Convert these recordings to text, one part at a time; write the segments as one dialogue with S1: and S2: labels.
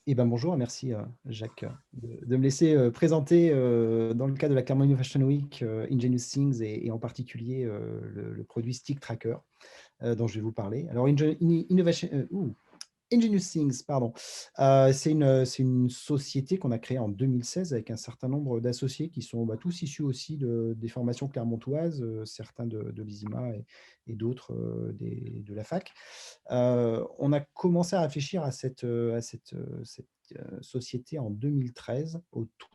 S1: Eh ben, bonjour et merci, Jacques, de me laisser, présenter, dans le cadre de la Clermont Innovation Week, Ingenious Things et en particulier, le produit Stick Tracker, dont je vais vous parler. Alors Innovation, Ingenious Things, pardon. C'est une société qu'on a créée en 2016 avec un certain nombre d'associés qui sont, bah, tous issus aussi des formations clermontoises, certains de l'ISIMA et d'autres, de la fac. On a commencé à réfléchir à cette société en 2013, au tout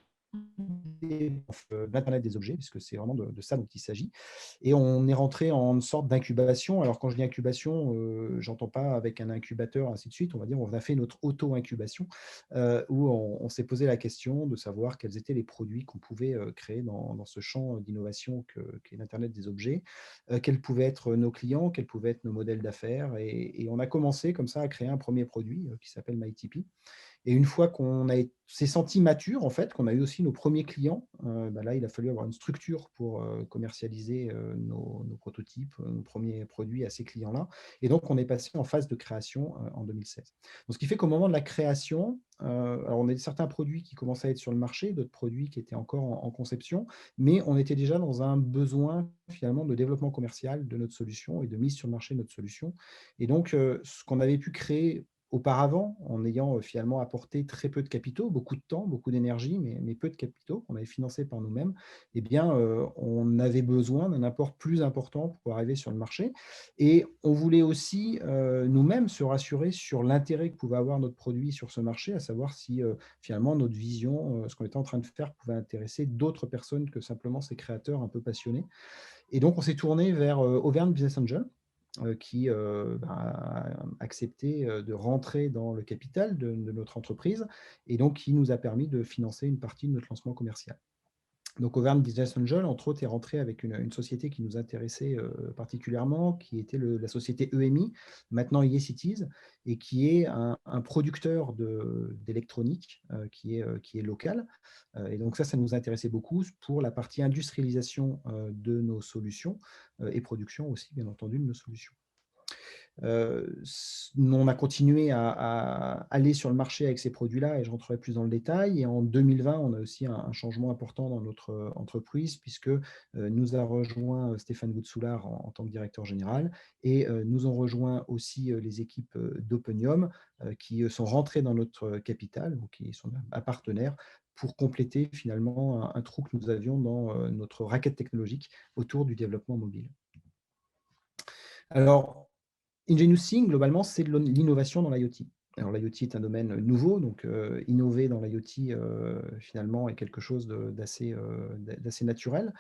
S1: début de l'internet des objets, puisque c'est vraiment de ça dont il s'agit. Et on est rentré en une sorte d'incubation. Alors quand je dis incubation, j'entends pas avec un incubateur, ainsi de suite. On va dire, on a fait notre auto-incubation, où on s'est posé la question de savoir quels étaient les produits qu'on pouvait, créer dans ce champ d'innovation qu'est l'internet des objets, quels pouvaient être nos clients, quels pouvaient être nos modèles d'affaires. Et on a commencé comme ça à créer un premier produit, qui s'appelle MyTP. Et une fois s'est senti mature, en fait, qu'on a eu aussi nos premiers clients, bah, là, il a fallu avoir une structure pour, commercialiser, nos prototypes, nos premiers produits à ces clients-là. Et donc, on est passé en phase de création, en 2016. Donc ce qui fait qu'au moment de la création, alors on a certains produits qui commençaient à être sur le marché, d'autres produits qui étaient encore en conception, mais on était déjà dans un besoin, finalement, de développement commercial de notre solution et de mise sur le marché de notre solution. Et donc, ce qu'on avait pu créer auparavant, en ayant, finalement apporté très peu de capitaux, beaucoup de temps, beaucoup d'énergie, mais peu de capitaux qu'on avait financés par nous-mêmes, eh bien, on avait besoin d'un apport plus important pour arriver sur le marché. Et on voulait aussi, nous-mêmes se rassurer sur l'intérêt que pouvait avoir notre produit sur ce marché, à savoir si, finalement notre vision, ce qu'on était en train de faire pouvait intéresser d'autres personnes que simplement ces créateurs un peu passionnés. Et donc on s'est tourné vers, Auvergne Business Angel, qui, bah, a accepté, de rentrer dans le capital de notre entreprise et donc qui nous a permis de financer une partie de notre lancement commercial. Donc Auvergne Business Angel, entre autres, est rentré avec une société qui nous intéressait, particulièrement, qui était la société EMI, maintenant eCities, et qui est un producteur d'électronique, qui est local. Et donc ça nous intéressait beaucoup pour la partie industrialisation, de nos solutions, et production aussi, bien entendu, de nos solutions. On a continué à aller sur le marché avec ces produits-là et je rentrerai plus dans le détail. Et en 2020, on a aussi un changement important dans notre, entreprise puisque, nous a rejoint, Stéphane Boutsoulard en tant que directeur général et nous ont rejoint aussi, les équipes, d'Openium, qui, sont rentrées dans notre capital, donc qui sont un partenaire pour compléter finalement un trou que nous avions dans, notre raquette technologique autour du développement mobile. Alors, Ingenious Thing, globalement, c'est de l'innovation dans l'IoT. Alors l'IoT est un domaine nouveau, donc innover dans l'IoT, finalement, est quelque chose d'assez naturel.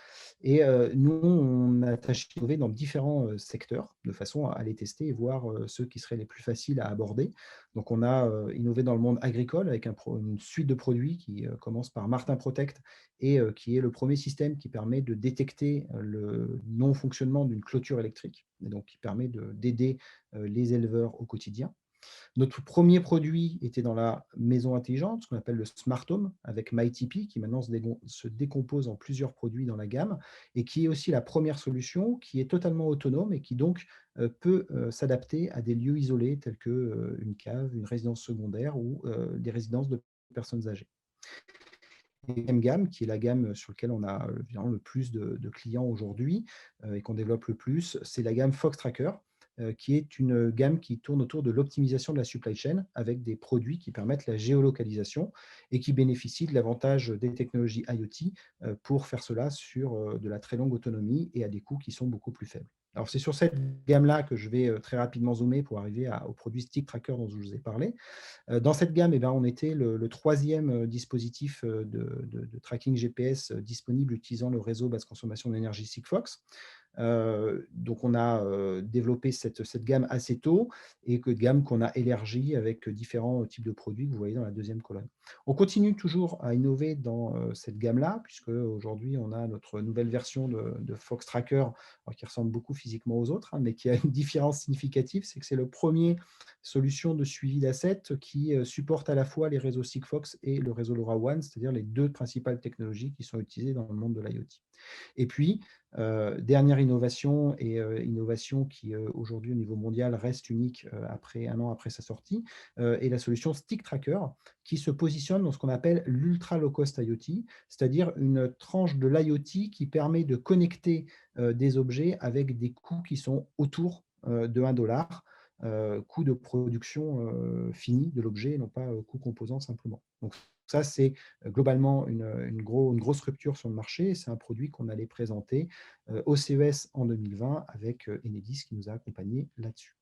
S1: Et nous, on a tâché d'innover dans différents, secteurs, de façon à les tester et voir, ceux qui seraient les plus faciles à aborder. Donc on a, innové dans le monde agricole avec une suite de produits qui, commence par Martin Protect et qui est le premier système qui permet de détecter, le non-fonctionnement d'une clôture électrique et donc qui permet d'aider les éleveurs au quotidien. Notre premier produit était dans la maison intelligente, ce qu'on appelle le smart home, avec MyTP, qui maintenant se décompose en plusieurs produits dans la gamme, et qui est aussi la première solution qui est totalement autonome et qui donc peut s'adapter à des lieux isolés tels que une cave, une résidence secondaire ou des résidences de personnes âgées. Deuxième gamme, qui est la gamme sur laquelle on a évidemment le plus de clients aujourd'hui et qu'on développe le plus, c'est la gamme Fox Tracker, qui est une gamme qui tourne autour de l'optimisation de la supply chain avec des produits qui permettent la géolocalisation et qui bénéficient de l'avantage des technologies IoT pour faire cela sur de la très longue autonomie et à des coûts qui sont beaucoup plus faibles. Alors, c'est sur cette gamme-là que je vais très rapidement zoomer pour arriver au produit Stick Tracker dont je vous ai parlé. Dans cette gamme, eh ben, on était le troisième dispositif de tracking GPS disponible utilisant le réseau basse consommation d'énergie Sigfox. Donc on a développé cette gamme assez tôt et que gamme qu'on a élargie avec différents types de produits que vous voyez dans la deuxième colonne. On continue toujours à innover dans cette gamme-là, puisque aujourd'hui on a notre nouvelle version de Fox Tracker qui ressemble beaucoup physiquement aux autres, hein, mais qui a une différence significative, c'est que c'est le premier solution de suivi d'assets qui supporte à la fois les réseaux Sigfox et le réseau LoRaWAN, c'est-à-dire les deux principales technologies qui sont utilisées dans le monde de l'IoT. Et puis, Dernière innovation et innovation qui aujourd'hui au niveau mondial reste unique après 1 an après sa sortie, est la solution Stick Tracker qui se positionne dans ce qu'on appelle l'ultra low cost IoT, c'est-à-dire une tranche de l'IoT qui permet de connecter des objets avec des coûts qui sont autour de 1 $, coût de production fini de l'objet, non pas coût composant simplement. Donc ça, c'est globalement une grosse rupture sur le marché. C'est un produit qu'on allait présenter au CES en 2020 avec Enedis qui nous a accompagnés là-dessus.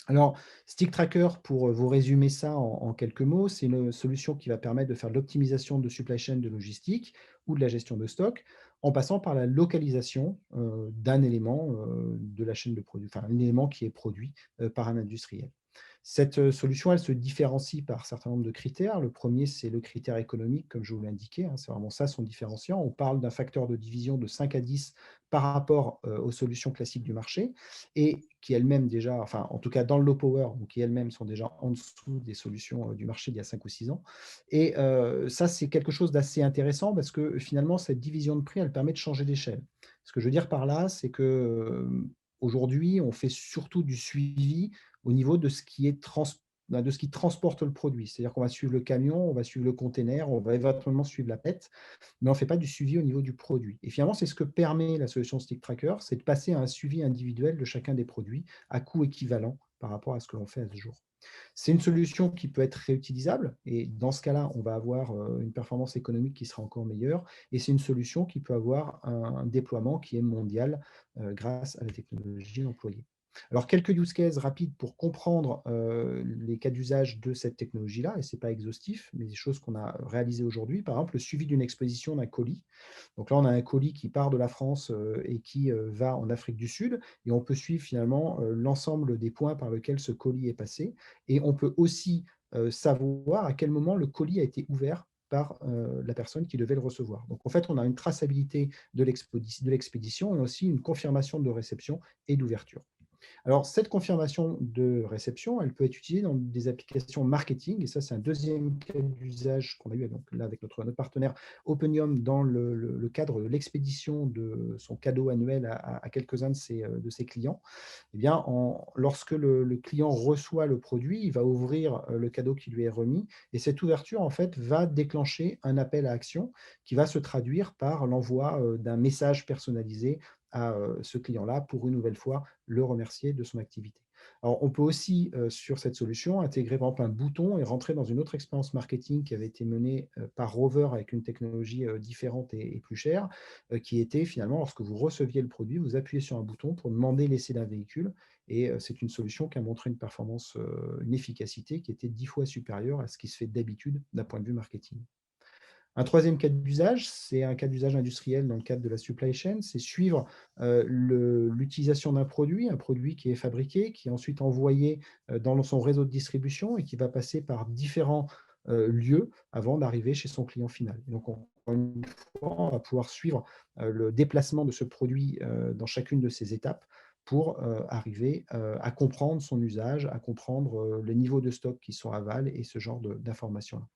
S1: Alors, Stick Tracker, pour vous résumer ça en quelques mots, c'est une solution qui va permettre de faire de l'optimisation de supply chain de logistique ou de la gestion de stock, en passant par la localisation d'un élément de la chaîne de production, enfin un élément qui est produit par un industriel. Cette solution, elle se différencie par un certain nombre de critères. Le premier, c'est le critère économique, comme je vous l'ai indiqué, hein, c'est vraiment ça son différenciant. On parle d'un facteur de division de 5 à 10 par rapport aux solutions classiques du marché et qui elles-mêmes déjà, enfin en tout cas dans le low power, donc qui elles-mêmes sont déjà en dessous des solutions du marché d'il y a 5 ou 6 ans. Et ça, c'est quelque chose d'assez intéressant parce que finalement, cette division de prix, elle permet de changer d'échelle. Ce que je veux dire par là, c'est que aujourd'hui, on fait surtout du suivi au niveau de ce qui est de ce qui transporte le produit. C'est-à-dire qu'on va suivre le camion, on va suivre le container, on va éventuellement suivre la pète, mais on ne fait pas du suivi au niveau du produit. Et finalement, c'est ce que permet la solution Stick Tracker, c'est de passer à un suivi individuel de chacun des produits à coût équivalent par rapport à ce que l'on fait à ce jour. C'est une solution qui peut être réutilisable et dans ce cas-là, on va avoir une performance économique qui sera encore meilleure et c'est une solution qui peut avoir un déploiement qui est mondial grâce à la technologie employée. Alors, quelques use cases rapides pour comprendre les cas d'usage de cette technologie-là, et ce n'est pas exhaustif, mais des choses qu'on a réalisées aujourd'hui. Par exemple, le suivi d'une expédition d'un colis. Donc là, on a un colis qui part de la France et qui va en Afrique du Sud, et on peut suivre finalement l'ensemble des points par lesquels ce colis est passé. Et on peut aussi savoir à quel moment le colis a été ouvert par la personne qui devait le recevoir. Donc en fait, on a une traçabilité de l'expédition et aussi une confirmation de réception et d'ouverture. Alors, cette confirmation de réception, elle peut être utilisée dans des applications marketing, et ça, c'est un deuxième cas d'usage qu'on a eu donc, là, avec notre partenaire Openium dans le cadre de l'expédition de son cadeau annuel à quelques-uns de ses clients. Eh bien, lorsque le client reçoit le produit, il va ouvrir le cadeau qui lui est remis, et cette ouverture, en fait, va déclencher un appel à action qui va se traduire par l'envoi d'un message personnalisé à ce client-là pour une nouvelle fois le remercier de son activité. Alors, on peut aussi, sur cette solution, intégrer par exemple un bouton et rentrer dans une autre expérience marketing qui avait été menée par Rover avec une technologie différente et plus chère, qui était finalement, lorsque vous receviez le produit, vous appuyez sur un bouton pour demander l'essai d'un véhicule. Et c'est une solution qui a montré une performance, une efficacité qui était 10 fois supérieure à ce qui se fait d'habitude d'un point de vue marketing. Un troisième cas d'usage, c'est un cas d'usage industriel dans le cadre de la supply chain, c'est suivre l'utilisation d'un produit, un produit qui est fabriqué, qui est ensuite envoyé dans son réseau de distribution et qui va passer par différents lieux avant d'arriver chez son client final. Et donc, encore une fois, on va pouvoir suivre le déplacement de ce produit dans chacune de ces étapes pour arriver à comprendre son usage, à comprendre les niveaux de stock qui sont aval et ce genre d'informations-là.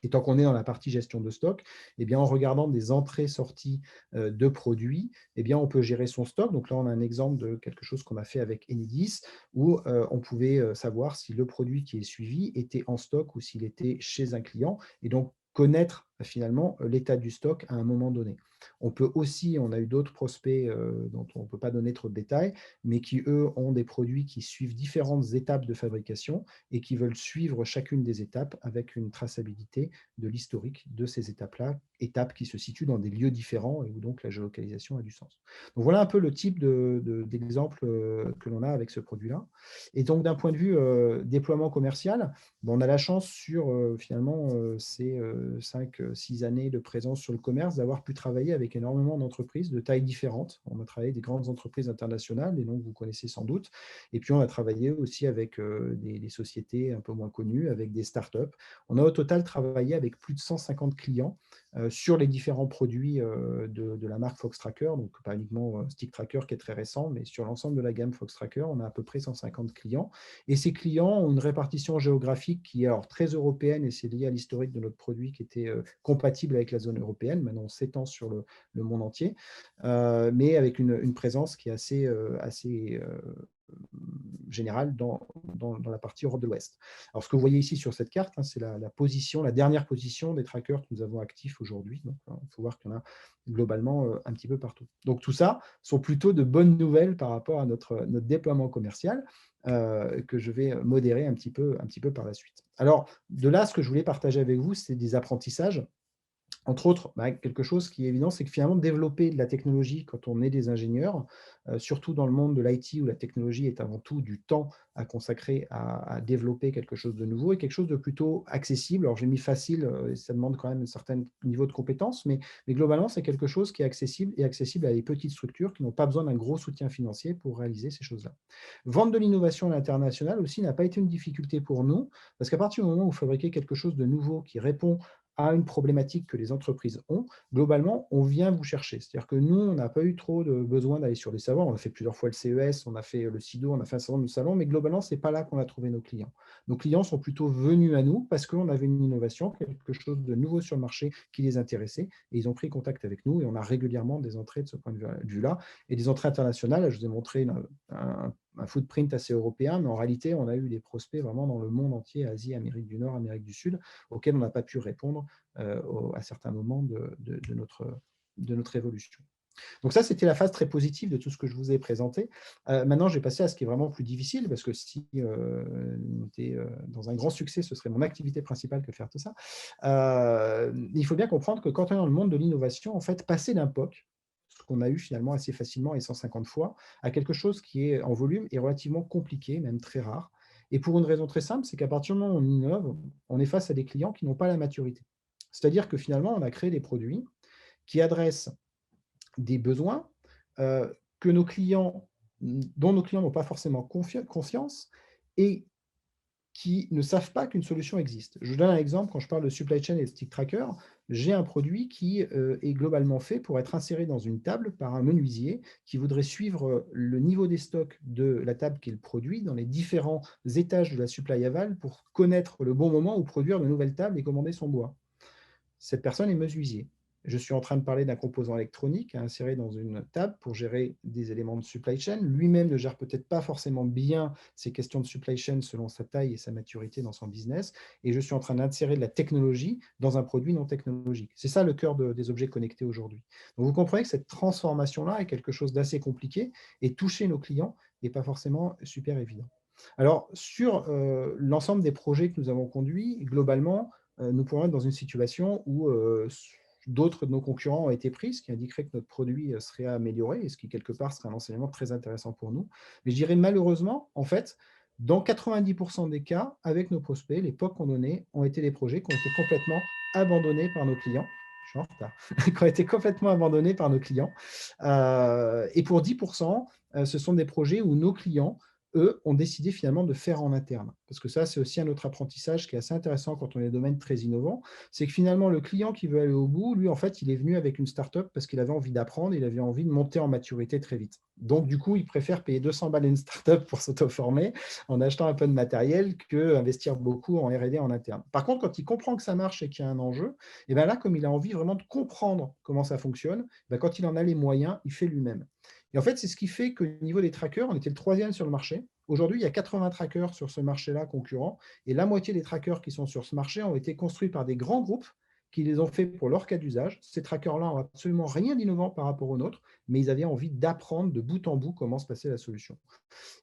S1: Et tant qu'on est dans la partie gestion de stock, eh bien, en regardant des entrées-sorties de produits, eh bien, on peut gérer son stock. Donc là, on a un exemple de quelque chose qu'on a fait avec Enidis, où on pouvait savoir si le produit qui est suivi était en stock ou s'il était chez un client, et donc connaître finalement l'état du stock à un moment donné. On peut aussi, on a eu d'autres prospects dont on ne peut pas donner trop de détails, mais qui, eux, ont des produits qui suivent différentes étapes de fabrication et qui veulent suivre chacune des étapes avec une traçabilité de l'historique de ces étapes-là, étapes qui se situent dans des lieux différents et où donc la géolocalisation a du sens. Donc voilà un peu le type d'exemple que l'on a avec ce produit-là. Et donc d'un point de vue déploiement commercial, on a la chance sur finalement ces 5-6 années de présence sur le commerce d'avoir pu travailler avec énormément d'entreprises de tailles différentes. On a travaillé avec des grandes entreprises internationales, des noms que vous connaissez sans doute, et puis on a travaillé aussi avec des sociétés un peu moins connues, avec des startups. On a au total travaillé avec plus de 150 clients sur les différents produits de la marque Fox Tracker, donc pas uniquement Stick Tracker qui est très récent, mais sur l'ensemble de la gamme Fox Tracker, on a à peu près 150 clients. Et ces clients ont une répartition géographique qui est alors très européenne, et c'est lié à l'historique de notre produit qui était compatible avec la zone européenne. Maintenant, on s'étend sur le monde entier, mais avec une présence qui est assez générale dans la partie Europe de l'Ouest. Alors, ce que vous voyez ici sur cette carte, hein, c'est la dernière position des trackers que nous avons actifs aujourd'hui. Donc, il faut voir qu'il y en a globalement un petit peu partout. Donc, tout ça sont plutôt de bonnes nouvelles par rapport à notre déploiement commercial que je vais modérer un petit peu par la suite. Alors, de là, ce que je voulais partager avec vous, c'est des apprentissages. Entre autres, quelque chose qui est évident, c'est que finalement, développer de la technologie quand on est des ingénieurs, surtout dans le monde de l'IT où la technologie est avant tout du temps à consacrer à développer quelque chose de nouveau et quelque chose de plutôt accessible. Alors, j'ai mis facile, ça demande quand même un certain niveau de compétence, mais globalement, c'est quelque chose qui est accessible à des petites structures qui n'ont pas besoin d'un gros soutien financier pour réaliser ces choses-là. Vendre de l'innovation à l'international aussi n'a pas été une difficulté pour nous, parce qu'à partir du moment où vous fabriquez quelque chose de nouveau qui répond à une problématique que les entreprises ont, globalement, on vient vous chercher. C'est-à-dire que nous, on n'a pas eu trop de besoin d'aller sur les salons. On a fait plusieurs fois le CES, on a fait le SIDO, on a fait un certain nombre de salons, mais globalement, ce n'est pas là qu'on a trouvé nos clients. Nos clients sont plutôt venus à nous parce qu'on avait une innovation, quelque chose de nouveau sur le marché qui les intéressait, et ils ont pris contact avec nous, et on a régulièrement des entrées de ce point de vue-là, et des entrées internationales. Je vous ai montré un footprint assez européen, mais en réalité, on a eu des prospects vraiment dans le monde entier, Asie, Amérique du Nord, Amérique du Sud, auxquels on n'a pas pu répondre à certains moments de notre évolution. Donc ça, c'était la phase très positive de tout ce que je vous ai présenté. Maintenant, je vais passer à ce qui est vraiment plus difficile, parce que si on était dans un grand succès, ce serait mon activité principale que faire tout ça. Il faut bien comprendre que quand on est dans le monde de l'innovation, en fait, passer d'un POC, ce qu'on a eu finalement assez facilement et 150 fois, à quelque chose qui est en volume est relativement compliqué, même très rare. Et pour une raison très simple, c'est qu'à partir du moment où on innove, on est face à des clients qui n'ont pas la maturité. C'est-à-dire que finalement, on a créé des produits qui adressent des besoins que nos clients, dont nos clients n'ont pas forcément conscience et qui ne savent pas qu'une solution existe. Je vous donne un exemple, quand je parle de supply chain et de stick tracker, j'ai un produit qui est globalement fait pour être inséré dans une table par un menuisier qui voudrait suivre le niveau des stocks de la table qu'il produit dans les différents étages de la supply aval pour connaître le bon moment où produire de nouvelles tables et commander son bois. Cette personne est menuisier. Je suis en train de parler d'un composant électronique à insérer dans une table pour gérer des éléments de supply chain. Lui-même ne gère peut-être pas forcément bien ces questions de supply chain selon sa taille et sa maturité dans son business. Et je suis en train d'insérer de la technologie dans un produit non technologique. C'est ça le cœur des objets connectés aujourd'hui. Donc vous comprenez que cette transformation-là est quelque chose d'assez compliqué et toucher nos clients n'est pas forcément super évident. Alors, sur l'ensemble des projets que nous avons conduits, globalement, nous pourrons être dans une situation où d'autres de nos concurrents ont été pris, ce qui indiquerait que notre produit serait amélioré, et ce qui, quelque part, serait un enseignement très intéressant pour nous. Mais je dirais malheureusement, en fait, dans 90% des cas, avec nos prospects, les POC qu'on donnait ont été des projets qui ont été complètement abandonnés par nos clients. Je suis en retard. Qui ont été complètement abandonnés par nos clients. Et pour 10%, ce sont des projets où nos clients eux, ont décidé finalement de faire en interne. Parce que ça, c'est aussi un autre apprentissage qui est assez intéressant quand on est dans des domaines très innovants. C'est que finalement, le client qui veut aller au bout, lui, en fait, il est venu avec une startup parce qu'il avait envie d'apprendre, il avait envie de monter en maturité très vite. Donc, du coup, il préfère payer 200 balles à une startup pour s'auto-former en achetant un peu de matériel qu'investir beaucoup en R&D en interne. Par contre, quand il comprend que ça marche et qu'il y a un enjeu, et bien là, comme il a envie vraiment de comprendre comment ça fonctionne, ben quand il en a les moyens, il fait lui-même. Et en fait, c'est ce qui fait qu'au niveau des trackers, on était le 3e sur le marché. Aujourd'hui, il y a 80 trackers sur ce marché-là concurrents, et la moitié des trackers qui sont sur ce marché ont été construits par des grands groupes qui les ont fait pour leur cas d'usage. Ces trackers-là n'ont absolument rien d'innovant par rapport aux nôtres, mais ils avaient envie d'apprendre de bout en bout comment se passait la solution.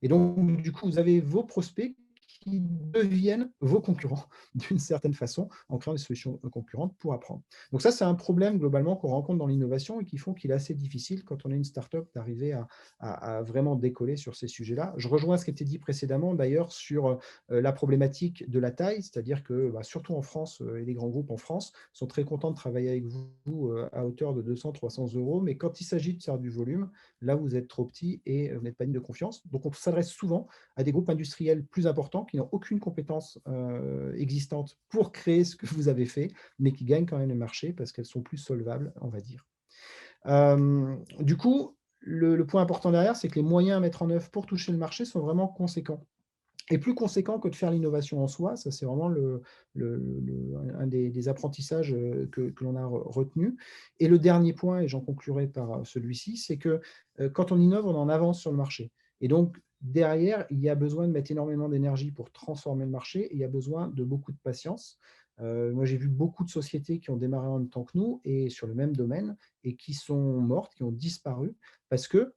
S1: Et donc, du coup, vous avez vos prospects qui deviennent vos concurrents d'une certaine façon en créant des solutions concurrentes pour apprendre. Donc ça, c'est un problème globalement qu'on rencontre dans l'innovation et qui font qu'il est assez difficile quand on est une startup d'arriver à vraiment décoller sur ces sujets-là. Je rejoins ce qui était dit précédemment d'ailleurs sur la problématique de la taille, c'est-à-dire que surtout en France et les grands groupes en France sont très contents de travailler avec vous à hauteur de 200-300 euros, mais quand il s'agit de faire du volume, là vous êtes trop petit et vous n'êtes pas digne de confiance. Donc on s'adresse souvent à des groupes industriels plus importants qui n'ont aucune compétence existante pour créer ce que vous avez fait, mais qui gagnent quand même le marché parce qu'elles sont plus solvables, on va dire. Du coup, le point important derrière, c'est que les moyens à mettre en œuvre pour toucher le marché sont vraiment conséquents. est plus conséquent que de faire l'innovation en soi. Ça, c'est vraiment un des apprentissages que l'on a retenu. Et le dernier point, et j'en conclurai par celui-ci, c'est que quand on innove, on en avance sur le marché. Et donc, derrière, il y a besoin de mettre énormément d'énergie pour transformer le marché, et il y a besoin de beaucoup de patience. Moi, j'ai vu beaucoup de sociétés qui ont démarré en même temps que nous et sur le même domaine et qui sont mortes, qui ont disparu parce qu'elles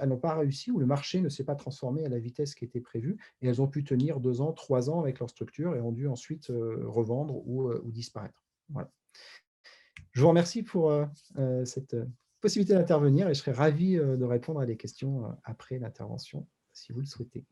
S1: n'ont pas réussi ou le marché ne s'est pas transformé à la vitesse qui était prévue et elles ont pu tenir 2 ans, 3 ans avec leur structure et ont dû ensuite revendre ou disparaître. Voilà. Je vous remercie pour cette possibilité d'intervenir et je serai ravi de répondre à des questions après l'intervention, si vous le souhaitez.